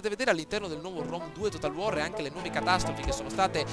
potete vedere all'interno del nuovo Rome 2 Total War e anche le nuove catastrofi che sono state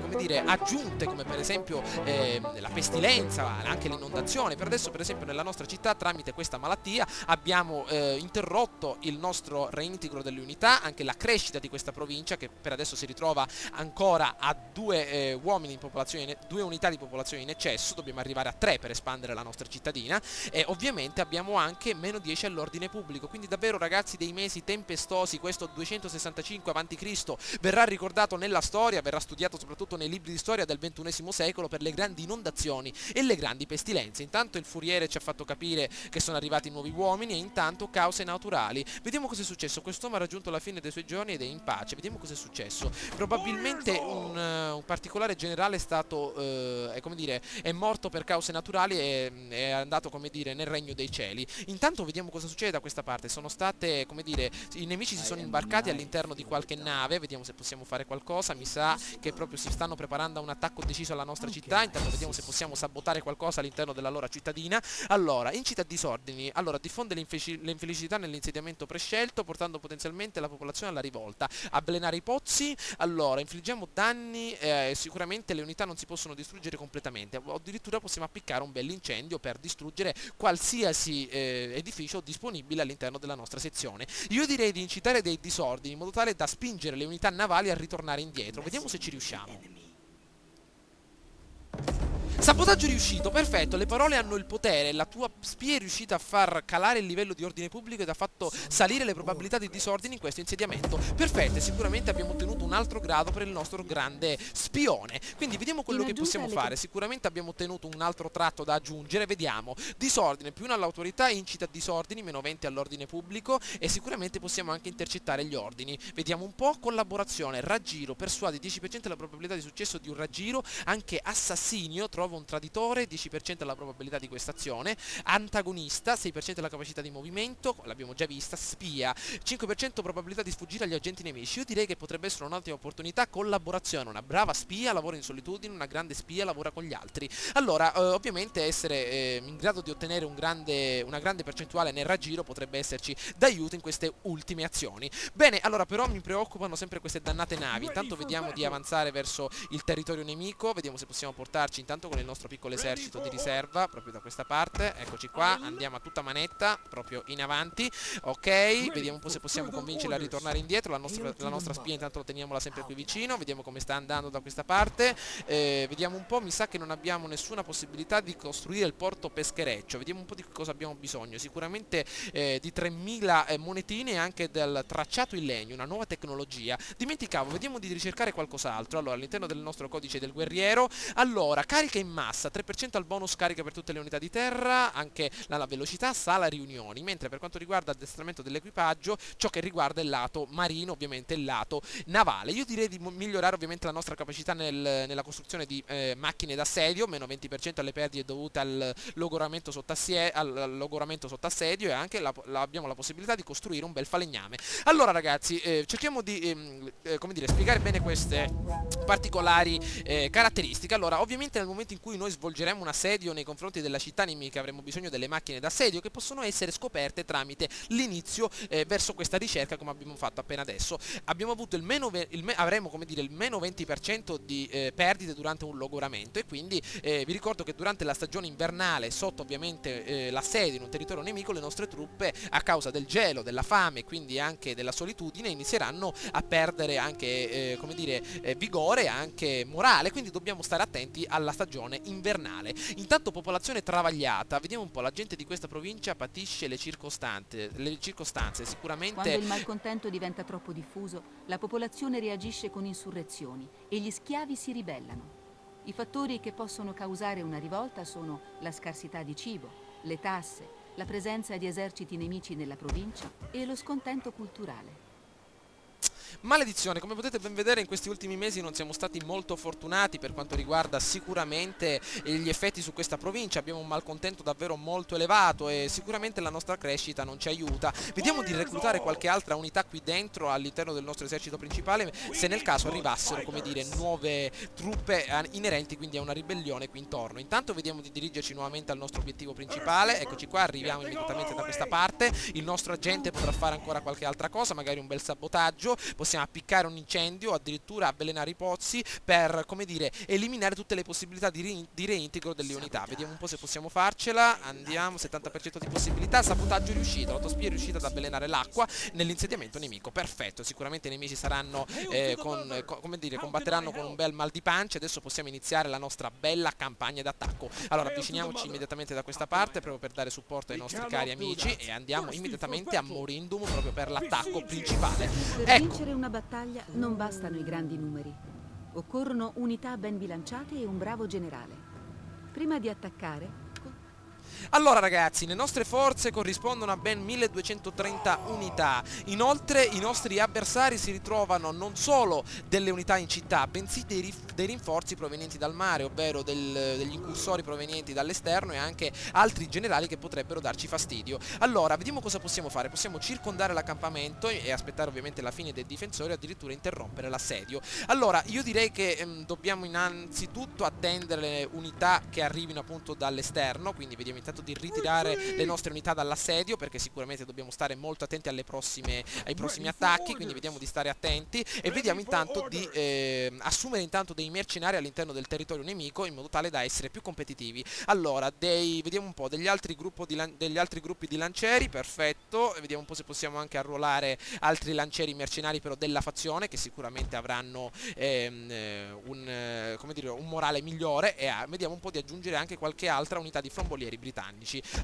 come dire, aggiunte, come per esempio la pestilenza, anche l'inondazione. Per adesso, per esempio, nella nostra città, tramite questa malattia, abbiamo interrotto il nostro reintegro delle unità, anche la crescita di questa provincia, che per adesso si ritrova ancora a due uomini in popolazione, due unità di popolazione in eccesso. Dobbiamo arrivare a 3 per espandere la nostra cittadina. E ovviamente abbiamo anche meno 10 all'ordine pubblico, quindi davvero, ragazzi, dei mesi tempestosi. Questo 265 a.C. verrà ricordato nella storia, verrà studiato soprattutto nei libri di storia del XXI secolo per le grandi inondazioni e le grandi pestilenze. Intanto il Furiere ci ha fatto capire che sono arrivati nuovi uomini, e intanto cause naturali. Vediamo cosa è successo. Quest'uomo ha raggiunto la fine dei suoi giorni ed è in pace. Vediamo cosa è successo. Probabilmente un particolare generale è stato come dire, è morto per cause naturali e è andato, come dire, nel regno dei cieli. Intanto vediamo cosa succede da questa parte. Sono state, come dire, i nemici si sono imbarcati all'interno di qualche nave. Vediamo se possiamo fare qualcosa. Mi sa che proprio si stanno preparando a un attacco deciso alla nostra città. Intanto vediamo se possiamo sabotare qualcosa all'interno della loro cittadina. Allora, incita a disordini. Allora, diffonde l'infelicità nell'insediamento prescelto, portando potenzialmente la popolazione alla rivolta. Avvelenare i pozzi. Allora, infliggiamo danni. Sicuramente le unità non si possono distruggere completamente. O addirittura possiamo appiccare un bell'incendio per distruggere qualsiasi edificio disponibile all'interno della nostra sezione. Io direi di incitare dei disordini in modo tale da spingere le unità navali a ritornare indietro. Vediamo se ci riusciamo. Sabotaggio riuscito, perfetto, le parole hanno il potere, la tua spia è riuscita a far calare il livello di ordine pubblico ed ha fatto salire le probabilità di disordini in questo insediamento. Perfetto, e sicuramente abbiamo ottenuto un altro grado per il nostro grande spione. Quindi vediamo quello che possiamo fare. Sicuramente abbiamo ottenuto un altro tratto da aggiungere, vediamo. Disordine, più 1 all'autorità, incita a disordini, meno 20 all'ordine pubblico, e sicuramente possiamo anche intercettare gli ordini. Vediamo un po', collaborazione, raggiro, persuade, 10% la probabilità di successo di un raggiro, anche assassinio, trovo un traditore, 10% la probabilità di questa azione, antagonista, 6% la capacità di movimento, l'abbiamo già vista, spia, 5% probabilità di sfuggire agli agenti nemici. Io direi che potrebbe essere un'ottima opportunità. Collaborazione, una brava spia lavora in solitudine, una grande spia lavora con gli altri. Allora, ovviamente essere in grado di ottenere una grande percentuale nel raggiro potrebbe esserci d'aiuto in queste ultime azioni. Bene, allora però mi preoccupano sempre queste dannate navi. Intanto vediamo di avanzare verso il territorio nemico, vediamo se possiamo portarci intanto con il nostro piccolo esercito di riserva proprio da questa parte. Eccoci qua, andiamo a tutta manetta proprio in avanti. Ok, vediamo un po' se possiamo convincerla a ritornare indietro. La nostra spia intanto teniamola sempre qui vicino, vediamo come sta andando da questa parte. Vediamo un po', mi sa che non abbiamo nessuna possibilità di costruire il porto peschereccio. Vediamo un po' di cosa abbiamo bisogno. Sicuramente di 3000 monetine e anche del tracciato in legno, una nuova tecnologia. Dimenticavo, vediamo di ricercare qualcos'altro. Allora, all'interno del nostro codice del guerriero, allora, carica in massa, 3% al bonus carica per tutte le unità di terra, anche la velocità, sala riunioni. Mentre per quanto riguarda l'addestramento dell'equipaggio, ciò che riguarda il lato marino, ovviamente il lato navale. Io direi di migliorare ovviamente la nostra capacità nella costruzione di macchine d'assedio, meno 20% alle perdite dovute al logoramento sotto assedio, e anche abbiamo la possibilità di costruire un bel falegname. Allora ragazzi, cerchiamo di come dire, spiegare bene queste particolari caratteristiche. Allora, ovviamente nel momento in cui noi svolgeremo un assedio nei confronti della città nemica avremo bisogno delle macchine d'assedio che possono essere scoperte tramite l'inizio verso questa ricerca, come abbiamo fatto appena adesso. Abbiamo avuto avremo, come dire, il meno 20% di perdite durante un logoramento, e quindi vi ricordo che durante la stagione invernale, sotto ovviamente l'assedio in un territorio nemico, le nostre truppe, a causa del gelo, della fame e quindi anche della solitudine, inizieranno a perdere anche come dire, vigore e anche morale, quindi dobbiamo stare attenti alla stagione invernale. Intanto popolazione travagliata, vediamo un po', la gente di questa provincia patisce le circostanze Quando sicuramente. il malcontento diventa troppo diffuso, la popolazione reagisce con insurrezioni e gli schiavi si ribellano. I fattori che possono causare una rivolta sono la scarsità di cibo, le tasse, la presenza di eserciti nemici nella provincia e lo scontento culturale. Maledizione, come potete ben vedere in questi ultimi mesi non siamo stati molto fortunati per quanto riguarda sicuramente gli effetti su questa provincia, abbiamo un malcontento davvero molto elevato e sicuramente la nostra crescita non ci aiuta. Vediamo di reclutare qualche altra unità qui dentro all'interno del nostro esercito principale se nel caso arrivassero, come dire, nuove truppe inerenti quindi a una ribellione qui intorno. Intanto vediamo di dirigerci nuovamente al nostro obiettivo principale, eccoci qua, arriviamo immediatamente da questa parte, il nostro agente potrà fare ancora qualche altra cosa, magari un bel sabotaggio, possiamo appiccare un incendio, addirittura avvelenare i pozzi per, come dire, eliminare tutte le possibilità di reintegro delle unità. Vediamo un po' se possiamo farcela, andiamo, 70% di possibilità, sabotaggio riuscito, l'autospia è riuscita ad avvelenare l'acqua nell'insediamento nemico, perfetto, sicuramente i nemici saranno, come dire, combatteranno con un bel mal di pancia. Adesso possiamo iniziare la nostra bella campagna d'attacco. Allora avviciniamoci immediatamente da questa parte proprio per dare supporto ai nostri cari amici e andiamo immediatamente a Morindum proprio per l'attacco principale. Per Ecco, vincere una battaglia non bastano i grandi numeri. Occorrono unità ben bilanciate e un bravo generale. Prima di attaccare, allora ragazzi, le nostre forze corrispondono a ben 1230 unità. Inoltre i nostri avversari si ritrovano non solo delle unità in città, bensì dei rinforzi provenienti dal mare, ovvero degli incursori provenienti dall'esterno e anche altri generali che potrebbero darci fastidio. Allora, vediamo cosa possiamo fare. Possiamo circondare l'accampamento e aspettare ovviamente la fine dei difensori o addirittura interrompere l'assedio. Allora, io direi che dobbiamo innanzitutto attendere le unità che arrivino appunto dall'esterno, quindi vediamo intanto di ritirare le nostre unità dall'assedio, perché sicuramente dobbiamo stare molto attenti ai prossimi attacchi, quindi vediamo di stare attenti e vediamo intanto di assumere intanto dei mercenari all'interno del territorio nemico in modo tale da essere più competitivi. Allora, vediamo un po' degli altri gruppi di lancieri, perfetto, e vediamo un po' se possiamo anche arruolare altri lancieri mercenari però della fazione che sicuramente avranno come dire, un morale migliore e vediamo un po' di aggiungere anche qualche altra unità di frombolieri britannici.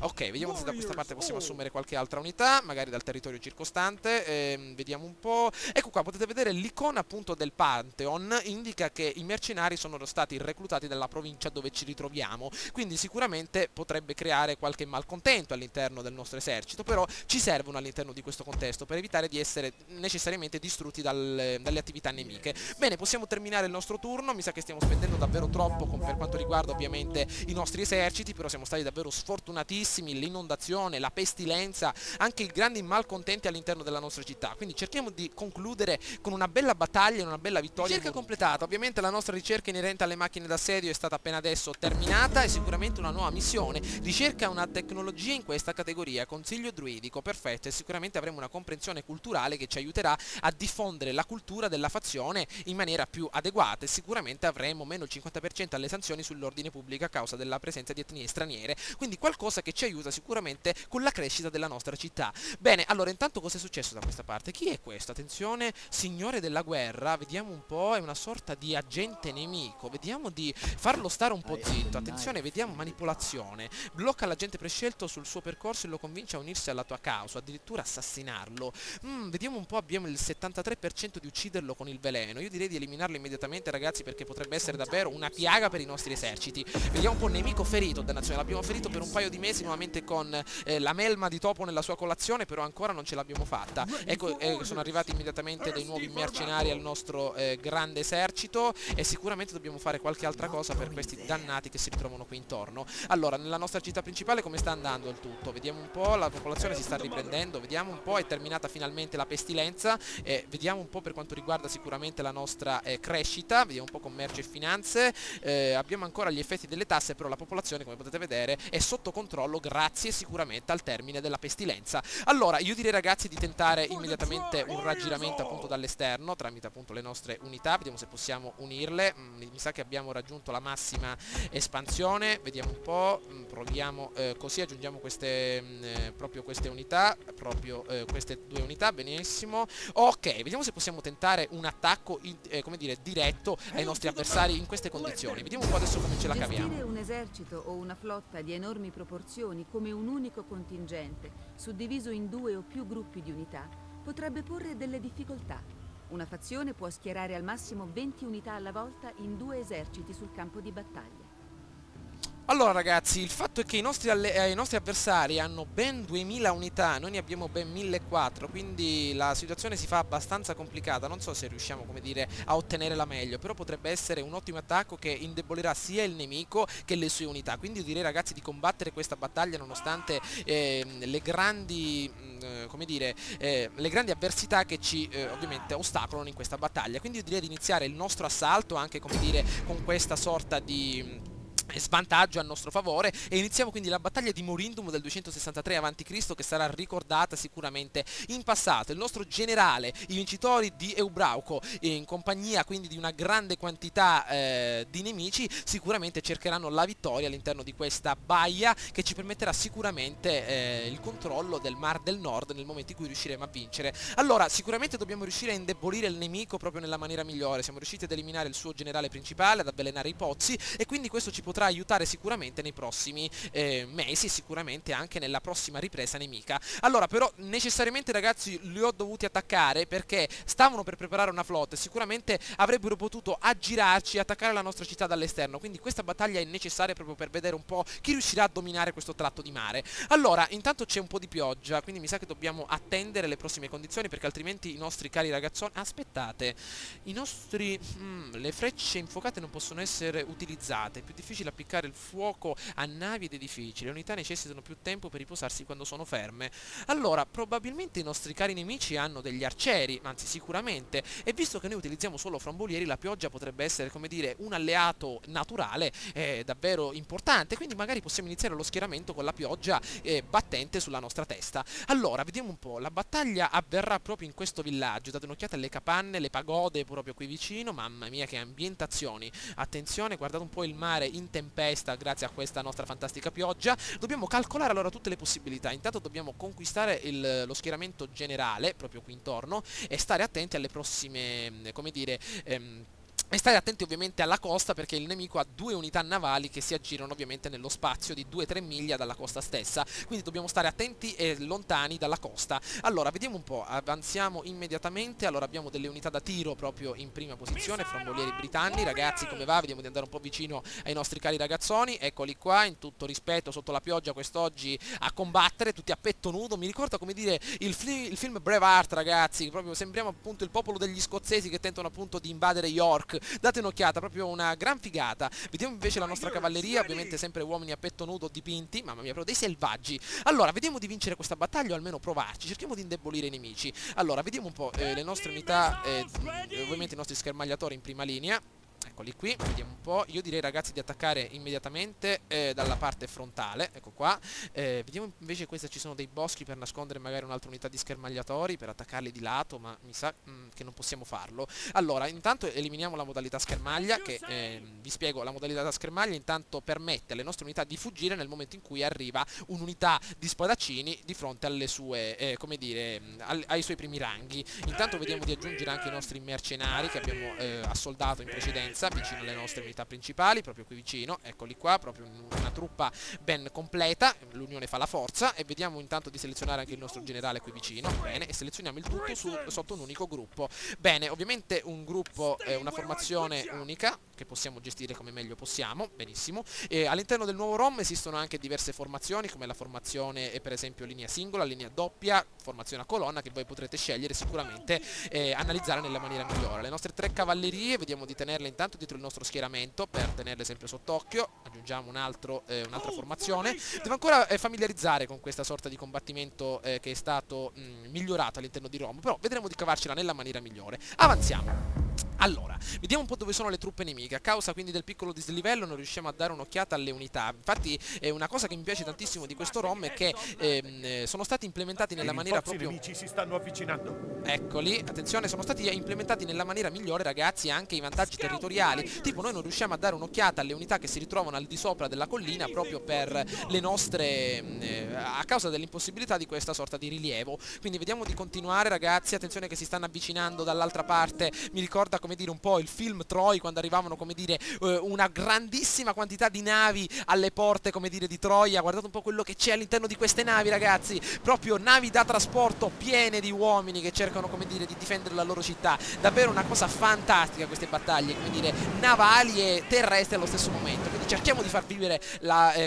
Ok, vediamo se da questa parte possiamo assumere qualche altra unità, magari dal territorio circostante. Vediamo un po'. Ecco qua, potete vedere l'icona appunto del Pantheon, indica che i mercenari sono stati reclutati dalla provincia dove ci ritroviamo, quindi sicuramente potrebbe creare qualche malcontento all'interno del nostro esercito, però ci servono all'interno di questo contesto per evitare di essere necessariamente distrutti dalle attività nemiche. Bene, possiamo terminare il nostro turno, mi sa che stiamo spendendo davvero troppo per quanto riguarda ovviamente i nostri eserciti, però siamo stati davvero sfortunatissimi, l'inondazione, la pestilenza, anche i grandi malcontenti all'interno della nostra città, quindi cerchiamo di concludere con una bella battaglia e una bella vittoria. Ricerca completata, ovviamente la nostra ricerca inerente alle macchine d'assedio è stata appena adesso terminata e sicuramente una nuova missione, ricerca una tecnologia in questa categoria, consiglio druidico, perfetto, e sicuramente avremo una comprensione culturale che ci aiuterà a diffondere la cultura della fazione in maniera più adeguata e sicuramente avremo meno il 50% alle sanzioni sull'ordine pubblico a causa della presenza di etnie straniere, quindi qualcosa che ci aiuta sicuramente con la crescita della nostra città. Bene, allora intanto cosa è successo da questa parte? Chi è questo? Attenzione, signore della guerra, vediamo un po', è una sorta di agente nemico, vediamo di farlo stare un po' zitto, attenzione, vediamo manipolazione, blocca l'agente prescelto sul suo percorso e lo convince a unirsi alla tua causa, addirittura assassinarlo. Vediamo un po', abbiamo il 73% di ucciderlo con il veleno, io direi di eliminarlo immediatamente ragazzi perché potrebbe essere davvero una piaga per i nostri eserciti. Vediamo un po', nemico ferito, dannazione, l'abbiamo ferito per un paio di mesi nuovamente con la melma di topo nella sua colazione, però ancora non ce l'abbiamo fatta. Ecco, sono arrivati immediatamente dei nuovi mercenari al nostro grande esercito e sicuramente dobbiamo fare qualche altra cosa per questi dannati che si ritrovano qui intorno. Allora, nella nostra città principale come sta andando il tutto? Vediamo un po', la popolazione si sta riprendendo, vediamo un po', è terminata finalmente la pestilenza, vediamo un po' per quanto riguarda sicuramente la nostra crescita, vediamo un po' commercio e finanze, abbiamo ancora gli effetti delle tasse, però la popolazione come potete vedere è sotto controllo grazie sicuramente al termine della pestilenza. Allora io direi ragazzi di tentare immediatamente un raggiramento appunto dall'esterno tramite appunto le nostre unità, vediamo se possiamo unirle. Mi sa che abbiamo raggiunto la massima espansione, vediamo un po', proviamo così, aggiungiamo proprio queste unità, proprio queste due unità, benissimo. Ok, vediamo se possiamo tentare un attacco come dire diretto ai nostri avversari in queste condizioni, vediamo un po' adesso come ce la caviamo. Gestire un esercito o una flotta di enormi proporzioni come un unico contingente, suddiviso in 2 o più gruppi di unità, potrebbe porre delle difficoltà. Una fazione può schierare al massimo 20 unità alla volta in 2 eserciti sul campo di battaglia. Allora ragazzi, il fatto è che i nostri avversari hanno ben 2000 unità, noi ne abbiamo ben 1400, quindi la situazione si fa abbastanza complicata. Non so se riusciamo, come dire, a ottenere la meglio, però potrebbe essere un ottimo attacco che indebolirà sia il nemico che le sue unità. Quindi io direi ragazzi di combattere questa battaglia nonostante le grandi, come dire, le grandi avversità che ci ovviamente ostacolano in questa battaglia. Quindi io direi di iniziare il nostro assalto anche, come dire, con questa sorta di svantaggio a nostro favore, e iniziamo quindi la battaglia di Morindum del 263 a.C., che sarà ricordata sicuramente in passato. Il nostro generale, i vincitori di Eubrauco, in compagnia quindi di una grande quantità di nemici, sicuramente cercheranno la vittoria all'interno di questa baia, che ci permetterà sicuramente il controllo del Mar del Nord nel momento in cui riusciremo a vincere. Allora, sicuramente dobbiamo riuscire a indebolire il nemico proprio nella maniera migliore. Siamo riusciti ad eliminare il suo generale principale, ad avvelenare i pozzi, e quindi questo ci potrà aiutare sicuramente nei prossimi mesi, e sicuramente anche nella prossima ripresa nemica. Allora, però necessariamente ragazzi li ho dovuti attaccare perché stavano per preparare una flotta e sicuramente avrebbero potuto aggirarci e attaccare la nostra città dall'esterno, quindi questa battaglia è necessaria proprio per vedere un po' chi riuscirà a dominare questo tratto di mare. Allora, intanto c'è un po' di pioggia, quindi mi sa che dobbiamo attendere le prossime condizioni, perché altrimenti i nostri cari ragazzoni... Aspettate, i nostri... le frecce infuocate non possono essere utilizzate, è più difficile appiccare il fuoco a navi ed edifici, le unità necessitano più tempo per riposarsi quando sono ferme. Allora, probabilmente i nostri cari nemici hanno degli arcieri, anzi sicuramente, e visto che noi utilizziamo solo frombolieri, la pioggia potrebbe essere, come dire, un alleato naturale davvero importante, quindi magari possiamo iniziare lo schieramento con la pioggia battente sulla nostra testa. Allora, vediamo un po', la battaglia avverrà proprio in questo villaggio, date un'occhiata alle capanne, le pagode proprio qui vicino, mamma mia che ambientazioni, attenzione, guardate un po' il mare in tempesta grazie a questa nostra fantastica pioggia. Dobbiamo calcolare allora tutte le possibilità, intanto dobbiamo conquistare lo schieramento generale proprio qui intorno e stare attenti alle prossime, come dire, e stare attenti ovviamente alla costa, perché il nemico ha 2 unità navali che si aggirano ovviamente nello spazio di 2-3 miglia dalla costa stessa, quindi dobbiamo stare attenti e lontani dalla costa. Allora, vediamo un po', avanziamo immediatamente. Allora, abbiamo delle unità da tiro proprio in prima posizione, frombolieri britanni. Ragazzi, come va? Vediamo di andare un po' vicino ai nostri cari ragazzoni. Eccoli qua, in tutto rispetto, sotto la pioggia quest'oggi a combattere, tutti a petto nudo. Mi ricorda, come dire, il film Braveheart, ragazzi, proprio sembriamo appunto il popolo degli scozzesi che tentano appunto di invadere York. Date un'occhiata, proprio una gran figata. Vediamo invece la nostra cavalleria, ovviamente sempre uomini a petto nudo dipinti, mamma mia, proprio dei selvaggi. Allora, vediamo di vincere questa battaglia o almeno provarci, cerchiamo di indebolire i nemici. Allora, vediamo un po' le nostre unità, ovviamente i nostri schermagliatori in prima linea. Eccoli qui, vediamo un po'. Io direi ragazzi di attaccare immediatamente dalla parte frontale. Ecco qua. Vediamo invece se ci sono dei boschi per nascondere magari un'altra unità di schermagliatori, per attaccarli di lato, ma mi sa che non possiamo farlo. Allora, intanto eliminiamo la modalità schermaglia, che vi spiego. La modalità da schermaglia intanto permette alle nostre unità di fuggire nel momento in cui arriva un'unità di spadaccini di fronte alle sue, come dire, ai suoi primi ranghi. Intanto vediamo di aggiungere anche i nostri mercenari che abbiamo assoldato in precedenza vicino alle nostre unità principali, proprio qui vicino. Eccoli qua, proprio una truppa ben completa. L'unione fa la forza, e vediamo intanto di selezionare anche il nostro generale qui vicino. Bene, e selezioniamo il tutto sotto un unico gruppo. Bene, ovviamente un gruppo è una formazione unica che possiamo gestire come meglio possiamo, benissimo. E all'interno del nuovo ROM esistono anche diverse formazioni, come la formazione per esempio linea singola, linea doppia, formazione a colonna, che voi potrete scegliere sicuramente, analizzare nella maniera migliore. Le nostre 3 cavallerie vediamo di tenerle intanto dietro il nostro schieramento per tenerle sempre sott'occhio. Aggiungiamo un'altra formazione. Devo ancora familiarizzare con questa sorta di combattimento che è stato migliorato all'interno di ROM, però vedremo di cavarcela nella maniera migliore. Avanziamo. Allora, vediamo un po' dove sono le truppe nemiche. A causa quindi del piccolo dislivello non riusciamo a dare un'occhiata alle unità. Infatti una cosa che mi piace tantissimo di questo ROM è che sono stati implementati nella maniera proprio... I nemici si stanno avvicinando. Eccoli, attenzione, sono stati implementati nella maniera migliore ragazzi anche i vantaggi territoriali. Tipo noi non riusciamo a dare un'occhiata alle unità che si ritrovano al di sopra della collina, proprio per le nostre... a causa dell'impossibilità di questa sorta di rilievo. Quindi vediamo di continuare ragazzi. Attenzione che si stanno avvicinando dall'altra parte. Mi ricorda, come dire, un po' il film Troy, quando arrivavano, come dire, una grandissima quantità di navi alle porte, come dire, di Troia. Guardate un po' quello che c'è all'interno di queste navi, ragazzi, proprio navi da trasporto piene di uomini che cercano, come dire, di difendere la loro città. Davvero una cosa fantastica queste battaglie, come dire, navali e terrestri allo stesso momento. Quindi cerchiamo di far vivere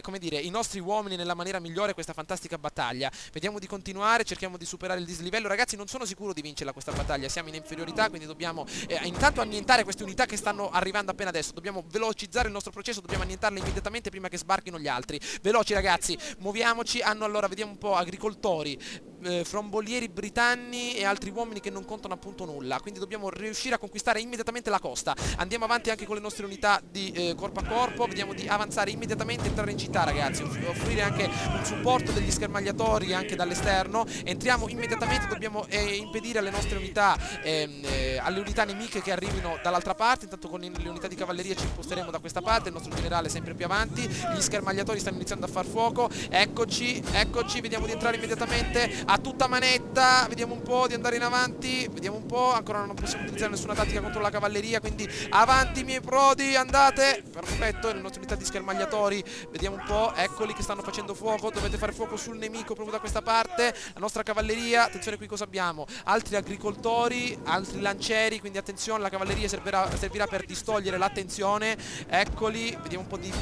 come dire, i nostri uomini nella maniera migliore questa fantastica battaglia. Vediamo di continuare, cerchiamo di superare il dislivello. Ragazzi, non sono sicuro di vincerla questa battaglia, siamo in inferiorità, quindi dobbiamo intanto annientare queste unità che stanno arrivando appena adesso. Dobbiamo velocizzare il nostro processo, dobbiamo annientarle immediatamente prima che sbarchino gli altri. Veloci, ragazzi, muoviamoci. Allora, vediamo un po', agricoltori, frombolieri britanni e altri uomini che non contano appunto nulla, quindi dobbiamo riuscire a conquistare immediatamente la costa. Andiamo avanti anche con le nostre unità di corpo a corpo, vediamo di avanzare immediatamente, entrare in città, ragazzi, offrire anche un supporto degli schermagliatori anche dall'esterno. Entriamo immediatamente, dobbiamo impedire alle nostre unità, alle unità nemiche che arrivino dall'altra parte. Intanto con le unità di cavalleria ci imposteremo da questa parte, il nostro generale è sempre più avanti, gli schermagliatori stanno iniziando a far fuoco. Eccoci, eccoci, vediamo di entrare immediatamente a tutta manetta, vediamo un po' di andare in avanti, vediamo un po', ancora non possiamo utilizzare nessuna tattica contro la cavalleria, quindi avanti miei prodi, andate, perfetto, le nostre unità di schermagliatori, vediamo un po', eccoli che stanno facendo fuoco, dovete fare fuoco sul nemico proprio da questa parte, la nostra cavalleria, attenzione qui cosa abbiamo, altri agricoltori, altri lancieri, quindi attenzione, la cavalleria servirà per distogliere l'attenzione, eccoli, vediamo un po' di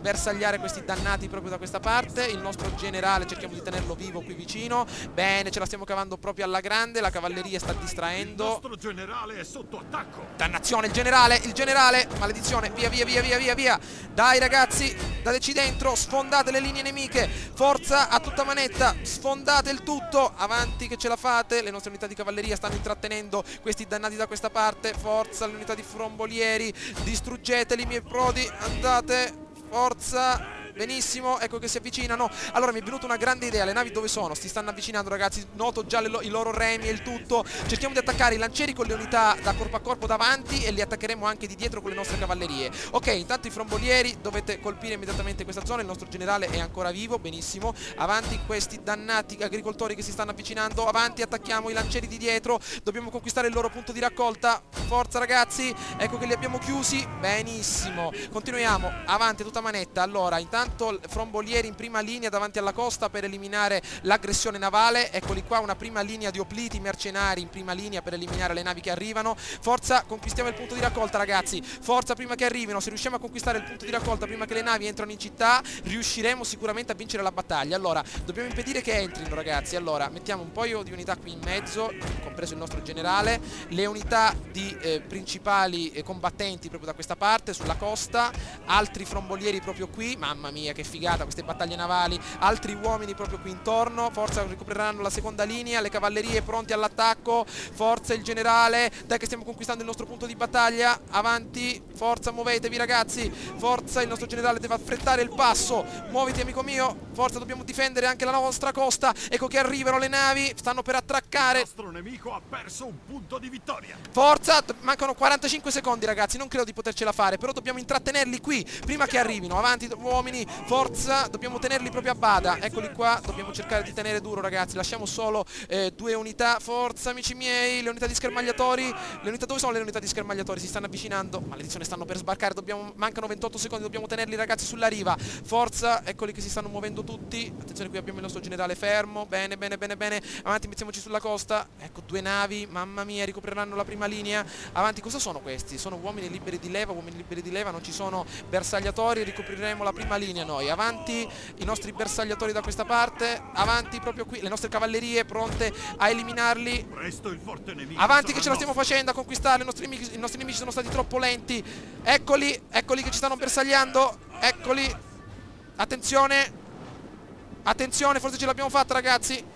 bersagliare questi dannati proprio da questa parte. Il nostro generale cerchiamo di tenerlo vivo qui vicino. Bene, ce la stiamo cavando proprio alla grande. La cavalleria sta distraendo. Il nostro generale è sotto attacco. Dannazione, il generale, maledizione, via, via, via, via, via, via. Dai ragazzi, dateci dentro, sfondate le linee nemiche, forza a tutta manetta, sfondate il tutto, avanti che ce la fate. Le nostre unità di cavalleria stanno intrattenendo questi dannati da questa parte, forza le unità di frombolieri, distruggeteli miei prodi, andate. Forza, benissimo, ecco che si avvicinano. Allora mi è venuta una grande idea, le navi dove sono? Si stanno avvicinando, ragazzi, noto già i loro remi e il tutto. Cerchiamo di attaccare i lancieri con le unità da corpo a corpo davanti e li attaccheremo anche di dietro con le nostre cavallerie. Ok, intanto i frombolieri dovete colpire immediatamente questa zona, il nostro generale è ancora vivo, benissimo. Avanti questi dannati agricoltori che si stanno avvicinando, avanti, attacchiamo i lancieri di dietro, dobbiamo conquistare il loro punto di raccolta. Forza ragazzi, ecco che li abbiamo chiusi, benissimo. Continuiamo, avanti tutta manetta. Allora, intanto frombolieri in prima linea davanti alla costa per eliminare l'aggressione navale. Eccoli qua, una prima linea di opliti mercenari in prima linea per eliminare le navi che arrivano. Forza, conquistiamo il punto di raccolta ragazzi, forza prima che arrivino. Se riusciamo a conquistare il punto di raccolta prima che le navi entrano in città, riusciremo sicuramente a vincere la battaglia. Allora, dobbiamo impedire che entrino ragazzi. Allora, mettiamo un paio di unità qui in mezzo, compreso il nostro generale, le unità di principali combattenti proprio da questa parte, sulla costa, altri frombolieri proprio qui. Mamma mia che figata queste battaglie navali, altri uomini proprio qui intorno. Forza, ricopriranno la seconda linea, le cavallerie pronti all'attacco, forza il generale, dai che stiamo conquistando il nostro punto di battaglia, avanti, forza, muovetevi ragazzi, forza, il nostro generale deve affrettare il passo, muoviti amico mio, forza, dobbiamo difendere anche la nostra costa. Ecco che arrivano le navi, stanno per attraccare. Il nostro nemico ha perso un punto di vittoria. Forza, mancano 45 secondi ragazzi, non credo di potercela fare, però dobbiamo intrattenerli qui prima che arrivino. Avanti uomini, forza, dobbiamo tenerli proprio a bada. Eccoli qua, dobbiamo cercare di tenere duro ragazzi, lasciamo solo due unità. Forza amici miei, le unità di schermagliatori, le unità, dove sono le unità di schermagliatori? Si stanno avvicinando, maledizione, stanno per sbarcare, mancano 28 secondi, dobbiamo tenerli ragazzi sulla riva. Forza, eccoli che si stanno muovendo tutti. Attenzione, qui abbiamo il nostro generale fermo, bene, bene, bene, bene. Avanti, mettiamoci sulla costa. Ecco, due navi, mamma mia, ricopriranno la prima linea. Avanti, cosa sono questi? Sono uomini liberi di leva, non ci sono bersagliatori, ricopriremo la prima linea noi. Avanti i nostri bersagliatori da questa parte, avanti proprio qui le nostre cavallerie pronte a eliminarli. Presto il forte nemico. Avanti che ce la stiamo facendo a conquistare, i nostri nemici sono stati troppo lenti. Eccoli, eccoli che ci stanno bersagliando, eccoli. Attenzione, attenzione, forse ce l'abbiamo fatta ragazzi.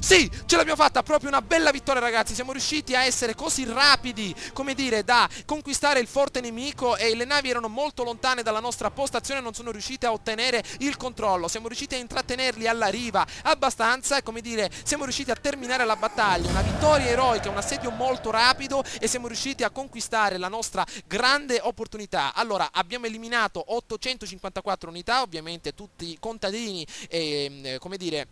Sì, ce l'abbiamo fatta, proprio una bella vittoria ragazzi, siamo riusciti a essere così rapidi, come dire, da conquistare il forte nemico e le navi erano molto lontane dalla nostra postazione, non sono riuscite a ottenere il controllo, siamo riusciti a intrattenerli alla riva abbastanza e come dire, siamo riusciti a terminare la battaglia, una vittoria eroica, un assedio molto rapido e siamo riusciti a conquistare la nostra grande opportunità. Allora, abbiamo eliminato 854 unità, ovviamente tutti contadini e, come dire,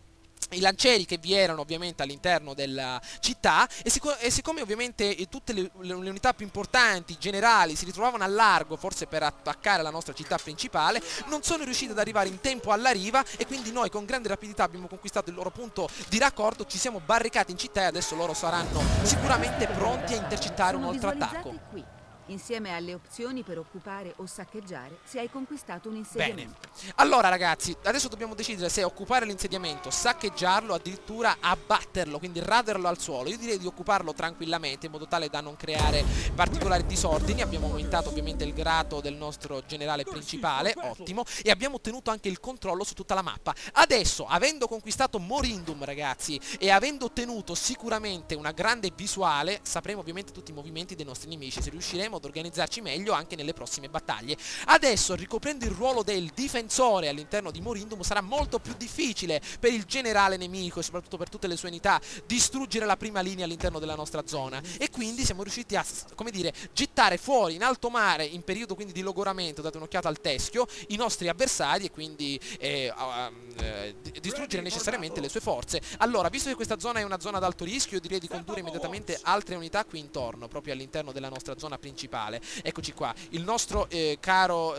i lancieri che vi erano ovviamente all'interno della città e siccome ovviamente tutte le unità più importanti, generali, si ritrovavano a largo, forse per attaccare la nostra città principale, non sono riusciti ad arrivare in tempo alla riva e quindi noi con grande rapidità abbiamo conquistato il loro punto di raccordo, ci siamo barricati in città e adesso loro saranno sicuramente pronti a intercettare un Sono oltre visualizzate attacco. qui, insieme alle opzioni per occupare o saccheggiare se hai conquistato un Bene, insediamento. allora ragazzi, adesso dobbiamo decidere se occupare l'insediamento, saccheggiarlo, addirittura abbatterlo, quindi raderlo al suolo. Io direi di occuparlo tranquillamente in modo tale da non creare particolari disordini. Abbiamo aumentato ovviamente il grado del nostro generale principale, ottimo, e abbiamo ottenuto anche il controllo su tutta la mappa. Adesso, avendo conquistato Morindum ragazzi e avendo ottenuto sicuramente una grande visuale, sapremo ovviamente tutti i movimenti dei nostri nemici, se riusciremo ad organizzarci meglio anche nelle prossime battaglie. Adesso, ricoprendo il ruolo del difensore all'interno di Morindum, sarà molto più difficile per il generale nemico e soprattutto per tutte le sue unità distruggere la prima linea all'interno della nostra zona, e quindi siamo riusciti a, come dire, gettare fuori in alto mare in periodo quindi di logoramento, date un'occhiata al teschio, i nostri avversari e quindi distruggere necessariamente le sue forze. Allora, visto che questa zona è una zona ad alto rischio, io direi di condurre immediatamente altre unità qui intorno, proprio all'interno della nostra zona principale. Eccoci qua, il nostro caro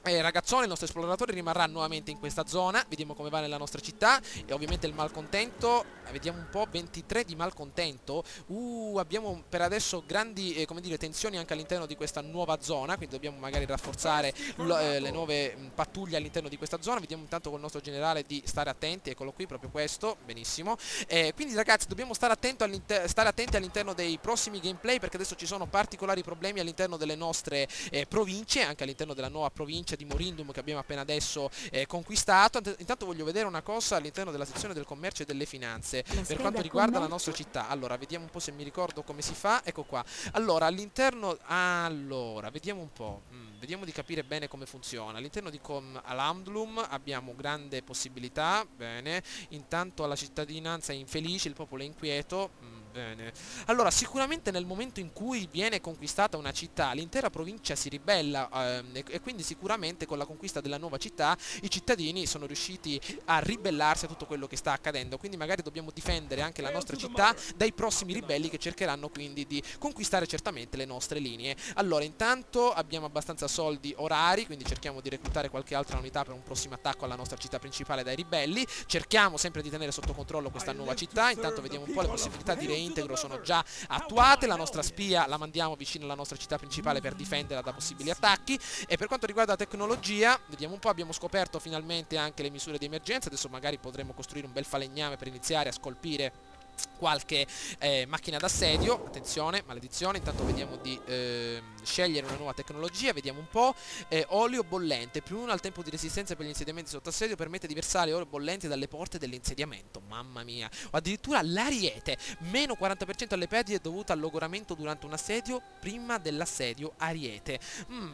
ragazzone, il nostro esploratore, rimarrà nuovamente in questa zona. Vediamo come va nella nostra città. E ovviamente il malcontento, vediamo un po', 23 di malcontento. Abbiamo per adesso grandi come dire, tensioni anche all'interno di questa nuova zona, quindi dobbiamo magari rafforzare le nuove pattuglie all'interno di questa zona. Vediamo intanto col nostro generale di stare attenti. Eccolo qui, proprio questo, benissimo. Quindi ragazzi, dobbiamo stare attenti all'interno dei prossimi gameplay, perché adesso ci sono particolari problemi all'interno delle nostre province, anche all'interno della nuova provincia di Morindum che abbiamo appena adesso conquistato. Intanto voglio vedere una cosa all'interno della sezione del commercio e delle finanze per quanto riguarda la nostra città. Allora, vediamo un po' se mi ricordo come si fa. Ecco qua. Allora, all'interno, vediamo un po'. Vediamo di capire bene come funziona. All'interno di Alamdlum abbiamo grande possibilità. Bene. Intanto alla cittadinanza è infelice, il popolo è inquieto. Bene. Allora, sicuramente nel momento in cui viene conquistata una città, l'intera provincia si ribella e quindi sicuramente con la conquista della nuova città i cittadini sono riusciti a ribellarsi a tutto quello che sta accadendo. Quindi magari dobbiamo difendere anche la nostra città dai prossimi ribelli che cercheranno quindi di conquistare certamente le nostre linee. Allora, intanto abbiamo abbastanza soldi orari, quindi cerchiamo di reclutare qualche altra unità per un prossimo attacco alla nostra città principale dai ribelli. Cerchiamo sempre di tenere sotto controllo questa nuova città. Intanto vediamo un po' le possibilità di reintegro sono già attuate. La nostra spia la mandiamo vicino alla nostra città principale per difenderla da possibili attacchi. E per quanto riguarda la tecnologia, vediamo un po', abbiamo scoperto finalmente anche le misure di emergenza. Adesso magari potremo costruire un bel falegname per iniziare a scolpire qualche macchina d'assedio. Attenzione, maledizione. Intanto vediamo di scegliere una nuova tecnologia. Vediamo un po'. Olio bollente, più 1 al tempo di resistenza per gli insediamenti sotto assedio, permette di versare olio bollente dalle porte dell'insediamento. Mamma mia. O addirittura l'ariete, meno 40% alle perdite dovute al logoramento durante un assedio prima dell'assedio ariete.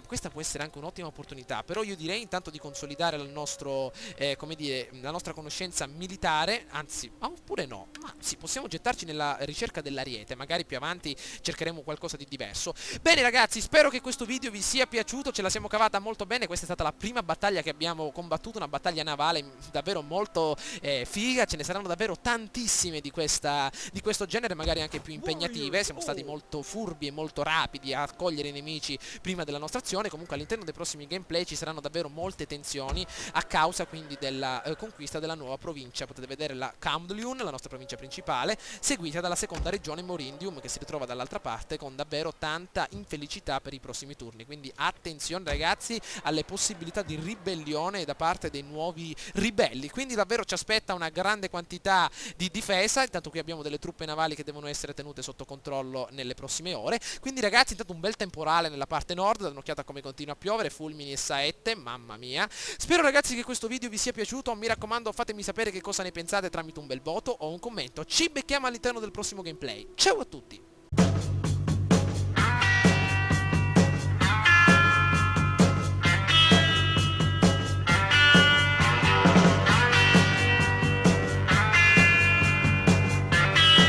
Questa può essere anche un'ottima opportunità, però io direi intanto di consolidare il nostro come dire, la nostra conoscenza militare. Anzi, oppure no, ma sì, possiamo gettarci nella ricerca dell'ariete. Magari più avanti cercheremo qualcosa di diverso. Bene ragazzi, spero che questo video vi sia piaciuto. Ce la siamo cavata molto bene. Questa è stata la prima battaglia che abbiamo combattuto, una battaglia navale davvero molto figa. Ce ne saranno davvero tantissime di questo genere, magari anche più impegnative. Siamo stati molto furbi e molto rapidi a cogliere i nemici prima della nostra azione. Comunque all'interno dei prossimi gameplay ci saranno davvero molte tensioni a causa quindi della conquista della nuova provincia. Potete vedere la Camdliun, la nostra provincia principale, seguita dalla seconda regione Morindium, che si ritrova dall'altra parte con davvero tanta infelicità per i prossimi turni. Quindi attenzione ragazzi alle possibilità di ribellione da parte dei nuovi ribelli. Quindi davvero ci aspetta una grande quantità di difesa. Intanto qui abbiamo delle truppe navali che devono essere tenute sotto controllo nelle prossime ore. Quindi ragazzi, intanto un bel temporale nella parte nord, date un'occhiata a come continua a piovere, fulmini e saette, mamma mia. Spero ragazzi che questo video vi sia piaciuto. Mi raccomando, fatemi sapere che cosa ne pensate tramite un bel voto o un commento. Ci becchiamo all'interno del prossimo gameplay. Ciao a tutti!